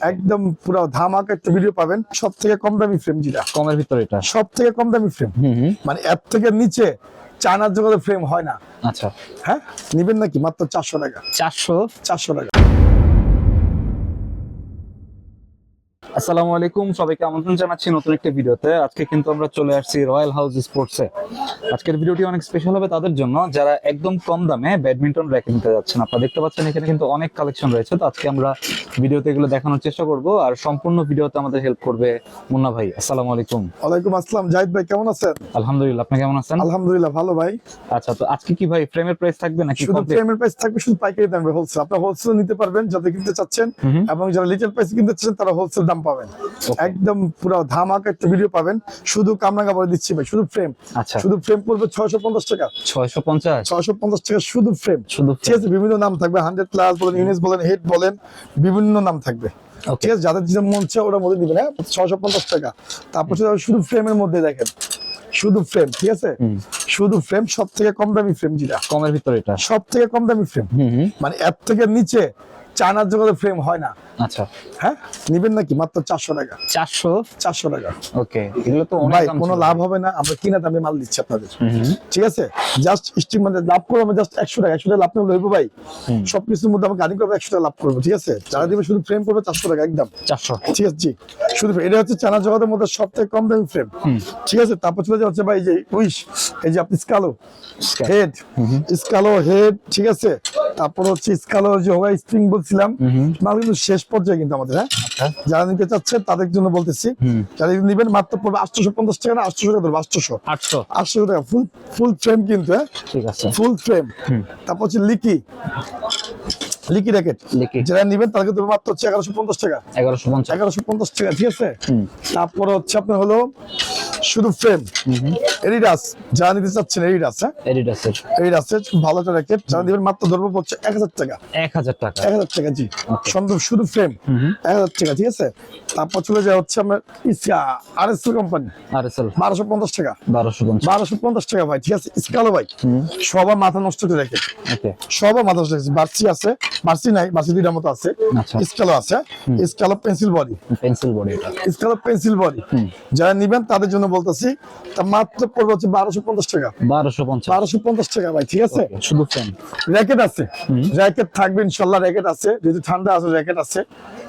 একদম পুরো ধামাকা একটা ভিডিও পাবেন। সব থেকে কম দামি ফ্রেম, যেটা কমের ভিতরে এটা সব থেকে কম দামি ফ্রেম, মানে এর থেকে নিচে চায়নার জগতে ফ্রেম হয় না। আচ্ছা, হ্যাঁ, নিবেন নাকি? মাত্র 400 টাকা। 400 টাকা। আসসালামু আলাইকুম, সবাইকে আমন্ত্রণ জানাচ্ছি নতুন একটা ভিডিওতে। আজকে কিন্তু আমরা চলে আসছি রয়্যাল হাউস স্পোর্টসে। আজকের ভিডিওটি অনেক স্পেশাল হবে তাদের জন্য যারা একদম কম দামে ব্যাডমিন্টন র্যাকেট নিতে যাচ্ছেন। আপনারা দেখতে পাচ্ছেন এখানে কিন্তু অনেক কালেকশন রয়েছে, তো আজকে আমরা ভিডিওতে এগুলো দেখানোর চেষ্টা করব। আর সম্পূর্ণ ভিডিওতে আমাদের হেল্প করবে মুন্না ভাই। আসসালামু আলাইকুম। ওয়ালাইকুম আসসালাম। জাহিদ ভাই কেমন আছেন? আলহামদুলিল্লাহ, আপনি কেমন আছেন? আলহামদুলিল্লাহ ভালো ভাই। আচ্ছা, তো আজকে কি ভাই ফ্রেমের প্রাইস থাকবে নাকি শুধু কমপ্লিট? ফ্রেমের প্রাইস থাকবে, শুধু পাইকারি দামে হোলসেল। আপনারা হোলসেল নিতে পারবেন যারা কিনতে চাচ্ছেন, এবং যারা লিটল প্রাইস কিনতে চাচ্ছেন তারা হোলসেল দাম পাবেন। একদম পুরো ধামাকা একটা ভিডিও পাবেন। শুধু কামনা কাপড় দিচ্ছি ভাই, শুধু ফ্রেম। আচ্ছা, শুধু ফ্রেম পড়বে 650 টাকা। 650 টাকা শুধু ফ্রেম। ঠিক আছে, বিভিন্ন নাম থাকবে, 100 প্লাস বলেন, ইউনিস বলেন, হেড বলেন, বিভিন্ন নাম থাকবে। ঠিক আছে, যাদের যেটা মন চায় ওটার মধ্যে দিবেন। হ্যাঁ, 650 টাকা। তারপর শুধু ফ্রেমের মধ্যে দেখেন, শুধু ফ্রেম। ঠিক আছে, শুধু ফ্রেম। সব থেকে কম দামি ফ্রেম, যেটা কমের ভিতরে এটা সব থেকে কম দামি ফ্রেম, মানে এর থেকে নিচে চায়নার জগতে ফ্রেম হয় না। আচ্ছা, হ্যাঁ, নিবেন নাকি? মাত্র 400 টাকা। 400 টাকা। ওকে, এগুলো তো অনেক ভাই দাম কোনো ছিল। লাভ হবে না, আমরা কিনা দামে মাল দিচ্ছি আপনাদের। ঠিক আছে, জাস্ট স্টিম মানে লাভ করবো আমরা জাস্ট 100 টাকা। 100 টাকা লাভ নেবো লইবো ভাই। সবকিছুর মধ্যে আমরা গাড়ি করবো, 100 টাকা লাভ করবো। ঠিক আছে, যারা দিবে শুধু ফ্রেম করবে 400 টাকা একদম। 400 ঠিক আছে জি, শুধু এটা হচ্ছে চায়না জগতের মধ্যে সব থেকে কম দামি ফ্রেম। ঠিক আছে, তারপর চলে যাচ্ছে ভাই যে উইশ, এই যে আপনি স্কালো হেড, স্কালো হেড। ঠিক আছে, তারপর হচ্ছে স্কালো যে হোয়াই স্প্রিং বলছিলাম, মাল কিন্তু শেষ পর্যায়ে কিন্তু আমাদের। হ্যাঁ, যারা নিতে চাচ্ছে তাদের জন্য বলতেছি, যারা নিবেন মাত্র পড়বে 850 টাকা না 800 টাকা ধরবে। 800 টাকা ফুল ফ্রেম কিন্তু। হ্যাঁ ঠিক আছে, ফুল ফ্রেম। তারপর হচ্ছে লিকি র্যাকেট, যারা নিবেন তাদেরকে দেবো মাত্র হচ্ছে 1150 টাকা। 1150 টাকা। ঠিক আছে, তারপর হচ্ছে আপনার হলো শুধু ফ্রেম এডিডাস, যারা নিতে চাচ্ছেন এডিডাস। হ্যাঁ, এডিডাসের খুব ভালো একটা র্যাকেট, যারা দিবেন মাত্র ধরবো হচ্ছে 1000 টাকা। 1000 টাকা। 1000 টাকা জি, সুন্দর শুধু ফ্রেম 1000 টাকা। ঠিক আছে, তারপর চলে যায় হচ্ছে আমার আরএসএল কোম্পানি, 1250 টাকা। 1250 টাকা ভাই। ঠিক আছে, স্কালো ভাই সবার মাথা নষ্ট করে র্যাকেট, সবার মাথা নষ্ট। বার্সি আছে, বার্সি নাই, বার্সি দুইটার মতো আছে। স্কালো আছে, স্কালো পেন্সিল বডি, স্কালো পেন্সিল বডি। যারা নিবেন তাদের জন্য বলতেছি, তা মাত্র পড়বে হচ্ছে 1250 টাকা। 1250 টাকা ভাই। ঠিক আছে, শুধু ফ্রেম। র্যাকেট আছে, র্যাকেট থাকবে ইনশাল্লাহ। র্যাকেট আছে, যদি ঠান্ডা আছে র্যাকেট আছে,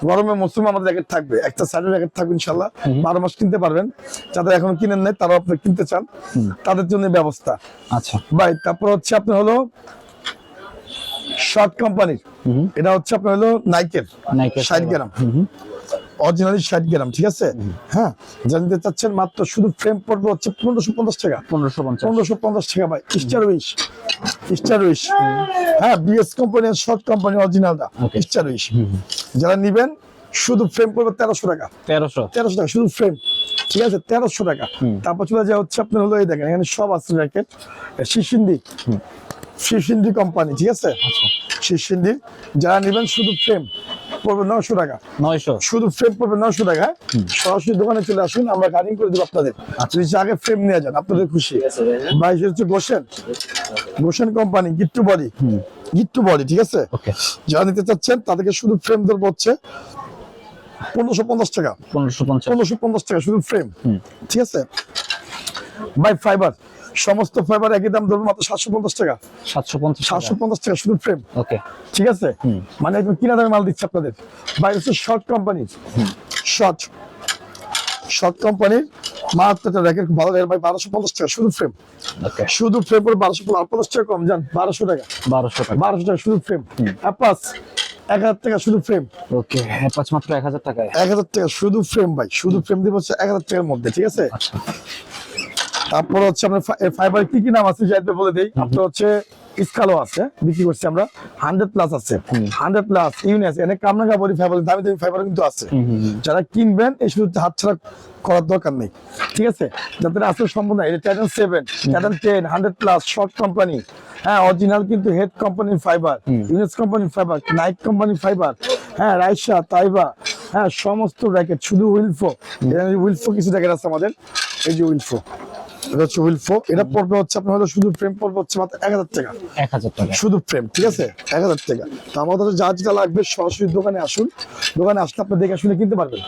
গরমের মৌসুমে আমাদের র্যাকেট থাকবে। একটা সাইডের র্যাকেট থাকবে ইনশাল্লাহ, 12 মাস কিনতে পারবেন। যাদের এখন কিনেন নাই তারা আপনি কিনতে চান, তাদের জন্য ব্যবস্থা। আচ্ছা ভাই, তারপর হচ্ছে আপনার হলো শর্ট কোম্পানির, এটা হচ্ছে আপনার হলো নাইকের 60 গ্রাম, অরিজিনালি 60 গ্রাম। ঠিক আছে, হ্যাঁ, জানতে চাচ্ছেন মাত্র শুধু ফ্রেম পড়বে হচ্ছে 1550 টাকা। 1550 টাকা ভাই। স্টার উইশ, হ্যাঁ, বিএস কোম্পানি, শর্ট কোম্পানি অরিজিনালটা স্টার উইশ। যারা নিবেন শুধু ফ্রেম পড়বে 1300 টাকা। 1300 টাকা শুধু ফ্রেম। ঠিক আছে, 1300 টাকা। তারপর চলে যায় হচ্ছে আপনার হলো এই দেখেন, এখানে সব আছে র্যাকেট। শিশিন্দি কোম্পানি। ঠিক আছে, শিশিন্দি। যারা নিবেন শুধু ফ্রেম পড়বে 900 টাকা। 900 শুধু ফ্রেম পড়বে 900 টাকা। সরাসরি দোকানে চলে আসুন, আমরা গাড়ি করে দেবো আপনাদের। আগে ফ্রেম নিয়ে যান, আপনাদের খুশি। ভাই হচ্ছে গোশন কোম্পানি, গিট্টু বডি। ঠিক আছে, যারা নিতে চাচ্ছেন তাদেরকে শুধু ফ্রেম ধরবো হচ্ছে 1550 টাকা। 1550 টাকা শুধু ফ্রেম। ঠিক আছে ভাই, ফাইবার, সমস্ত ফাইবার একই দাম ধরবো মাত্র 750 টাকা। 750 টাকা শুধু ফ্রেম। ঠিক আছে, মানে একদম কিনা দামে মাল দিচ্ছে আপনাদের। ভাই হচ্ছে শর্ট কোম্পানির, শর্ট কোম্পানির মাত্র র্যাকেট ভালো র্যাকেট ভাই, 1250 টাকা শুধু ফ্রেম। শুধু ফ্রেম করে 1250 টাকা কম যান, 1200 টাকা। 1200 টাকা শুধু ফ্রেম। অ্যাপাস 1000 টাকা শুধু ফ্রেম। মাত্র 1000 টাকায়। 1000 টাকা শুধু ফ্রেম ভাই, শুধু ফ্রেম দিব হচ্ছে 1000 টাকার মধ্যে। ঠিক আছে, তারপর হচ্ছে আমরা ফাইবার কি কি নাম আছে যাইতে বলে দেই। আপনার হচ্ছে স্কালো আছে, বিক্রি করছি আমরা। 100 প্লাস আছে, 100 প্লাস ইউনিস, অনেক কামনা কাপড়ি ফাইবার, দামি দামি ফাইবার কিন্তু আছে। যারা কিনবেন এই শুধু হাতছাড়া করার দরকার নেই। ঠিক আছে, যাদের আসলে সম্ভব না, এটা Titan 7, Titan 10, 100 plus short company. হ্যাঁ, অরিজিনাল কিন্তু হেড কোম্পানির ফাইবার, ইউনিস কোম্পানির ফাইবার, নাইক কোম্পানির ফাইবার। হ্যাঁ, রাইসা, তাইবা, হ্যাঁ, সমস্ত র্যাকেট। শুধু উইলফো কিছু র্যাকেট আছে আমাদের। এই যে উইলফো এটা হচ্ছে হুইল ফোক, এটা পড়বে হচ্ছে আপনার হলো শুধু ফ্রেম পড়বে হচ্ছে মাত্র 1000 টাকা। 1000 টাকা শুধু ফ্রেম, ঠিক আছে, 1000 টাকা। তো আমাদের যা যেটা লাগবে সরাসরি দোকানে আসুন, দোকানে আসলে আপনি দেখে শুনে কিনতে পারবেন,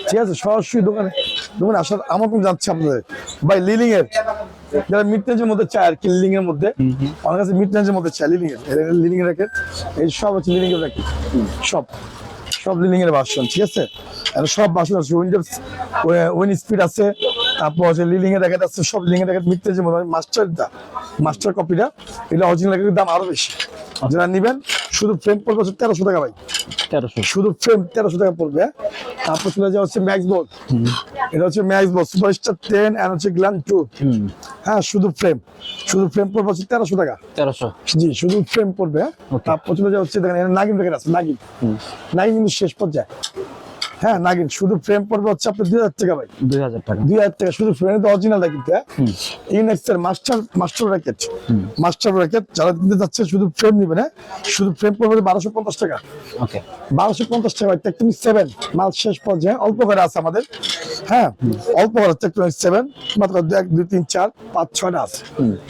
ঠিক আছে। সরাসরি দোকানে আসার আমার কোন যাচ্ছে আপনাদের ভাই লিলিং এর, যারা মিড রেঞ্জের মধ্যে চায় আর কি, লিলিং এর মধ্যে আমার কাছে মিড রেঞ্জের মধ্যে চায় লিলিং এর, লিলিং এর র্যাকেট এই সব হচ্ছে লিলিং এর র্যাকেট, সব লিলিং এর ভার্সন, ঠিক আছে। এটা সব ভার্সন আছে, উইন্ডোজ উইন স্পিড আছে, তারপর হচ্ছে লিলিং এর র্যাকেট আছে, সব লিলিং এর র্যাকেট মিড রেঞ্জের মধ্যে। মাস্টার কপিটা এটা অরিজিনাল র্যাকেটের দাম আরো বেশি। যারা নিবেন শুধু ফ্রেম পড়বে হচ্ছে 1300 টাকা ভাই, 1300 শুধু ফ্রেম 1300 টাকা পড়বে। তারপর চলে যাওয়া হচ্ছে ম্যাক্স বল, এটা হচ্ছে ম্যাক্স বল সুপারস্টার 10 এন্ড হচ্ছে গ্ল্যান 2, হ্যাঁ শুধু ফ্রেম পড়বে হচ্ছে 1300 টাকা, 1300 জি শুধু ফ্রেম পড়বে। তারপর চলে যাওয়া হচ্ছে দেখেন এখানে নাগিন র্যাকেট আছে, নাগিন কিন্তু শেষ পর্যায়ে, হ্যাঁ নাগিন শুধু ফ্রেম পড়বে হচ্ছে আপনার 2000 টাকা ভাই, 2000 টাকা 2000 টাকা শুধু ফ্রেম, অরিজিনাল র্যাকেট, ইনএক্সের মাস্টার র্যাকেট যারা দিতে যাচ্ছে শুধু ফ্রেম নিবে না, শুধু ফ্রেম পড়বে 1250 টাকা, ওকে 1250 টাকা। টেকটনিক 7 মাল শেষ পর্যায়ে অল্প করে আছে আমাদের, হ্যাঁ অল্প করে টেকটনিক 7 মাত্র 1 2 3 4 5 6টা আছে।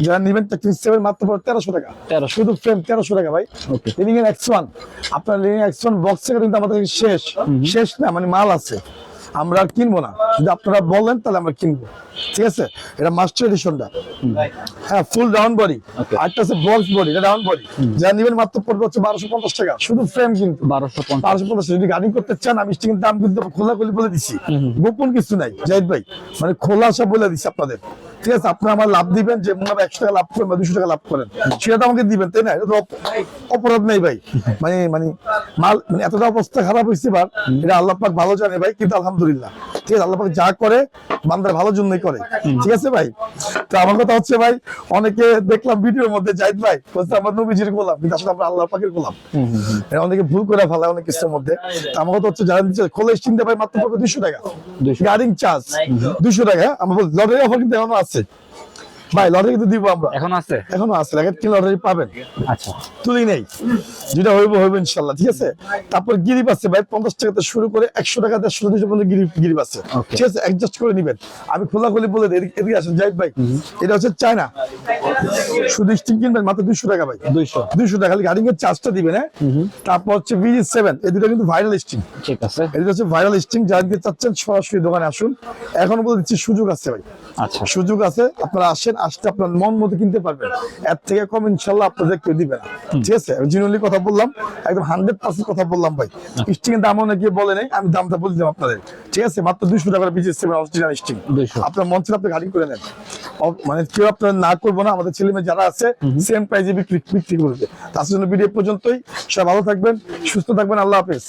যারা নিবেন টেকটনিক 7 মাত্র 1300 টাকা, 1300 শুধু ফ্রেম 1300 টাকা ভাই। ওকে লিভিং এর X1, আপনার লিভিং X1 বক্স থেকে কিন্তু আমাদের শেষ না, মানে মাল আছে, আমরা আর কিনবো না, যদি আপনারা বলেন তাহলে আমরা কিনবো, ঠিক আছে। এটা মাস্টার এডিশনটা, হ্যাঁ ফুল ডাউন বডি, আরেকটা আছে বক্স বডি, এটা ডাউন বডি। যা নিবেন মাত্র পড়বে হচ্ছে 1250 টাকা, শুধু ফ্রেম কিন্তু 1250। যদি গাড়ি করতে চান আমি কিন্তু দাম কিন্তু খোলা খুলি বলে দিছি, গোপন কিছু নাই জাহিদ ভাই, মানে খোলা সব বলে দিছি আপনাদের, ঠিক আছে। আপনারা আমার লাভ দিবেন যে মনে হয় 100 টাকা লাভ করেন বা 200 টাকা লাভ করেন, সেটা তো আমাকে দিবেন, তাই না? এটা তো অপরাধ নেই ভাই, মানে মাল মানে এতটা অবস্থা খারাপ হয়েছে বার, এটা আল্লাহ পাক ভালো জানে ভাই, কিন্তু আলহামদুলিল্লাহ, ঠিক আছে, আল্লাহ পাক যা করে বান্দার ভালোর জন্যই করে, ঠিক আছে ভাই। তো আমার কথা হচ্ছে ভাই, অনেকে দেখলাম ভিডিওর মধ্যে জাহিদ ভাই বলছে আমরা নবীজির গোলাম, কিন্তু আসলে আমরা আল্লাহ পাকের গোলাম, অনেকে ভুল করে ফেলায় অনেক কিছুর মধ্যে। তো আমার কথা হচ্ছে যারা দিচ্ছে খোলা স্টিনটা ভাই মাত্র পড়বে 200 টাকা, গাড়িং চার্জ 200 টাকা। আমরা বলছি লটারি অফার কিন্তু এখনো আছে ভাই, লটারি কিন্তু দিব আমরা, এখনো আছে র্যাকেট কিনে লটারি পাবেন, আচ্ছা তুলি নেই, যেটা হইব ইনশাআল্লাহ, ঠিক আছে। তারপর গিরিপ আছে ভাই 50 টাকা থেকে শুরু করে 100 টাকা 150 200 পর্যন্ত গিরিপ আছে, ঠিক আছে, অ্যাডজাস্ট করে নেবেন। আমি খোলাখুলি বলে দিই, এদিকে আসেন জাহিদ ভাই, এটা হচ্ছে চায়না, শুধু স্টিং কিনবেন মাত্র 200 টাকা ভাই, 200 টাকা, খালি গাড়িং এর চার্জটা দিবেন, হ্যাঁ। তারপর হচ্ছে VG7, এই দুটো কিন্তু ভাইরাল স্টিং, ঠিক আছে, এটা হচ্ছে ভাইরাল স্টিং। যারা নিতে চাচ্ছেন সরাসরি দোকানে আসুন, এখন বলে দিচ্ছি সুযোগ আছে ভাই, আচ্ছা সুযোগ আছে, আপনারা আসেন, আসতে আপনার মন মতো কিনতে পারবেন, এর থেকে কম ইনশাআল্লাহ আপনাদের কেউ দিবে না, ঠিক আছে। জেনুইনলি কথা বললাম, একদম 100% কথা বললাম ভাই। স্টিং এর দাম অনেকে বলে নাই, আমি দামটা বলে দিলাম আপনাদের, ঠিক আছে, মাত্র 200 টাকা VG7 অরিজিনাল স্টিং, আপনার মন ছিল আপনি গাড়ি করে নেন, মানে কেউ আপনার না করবো না, আমাদের ছেলে মেয়ে যারা আছে সেম প্রাইসে বিক্রি করবে। তার জন্য ভিডিও পর্যন্তই, সবাই ভালো থাকবেন, সুস্থ থাকবেন, আল্লাহ হাফেজ।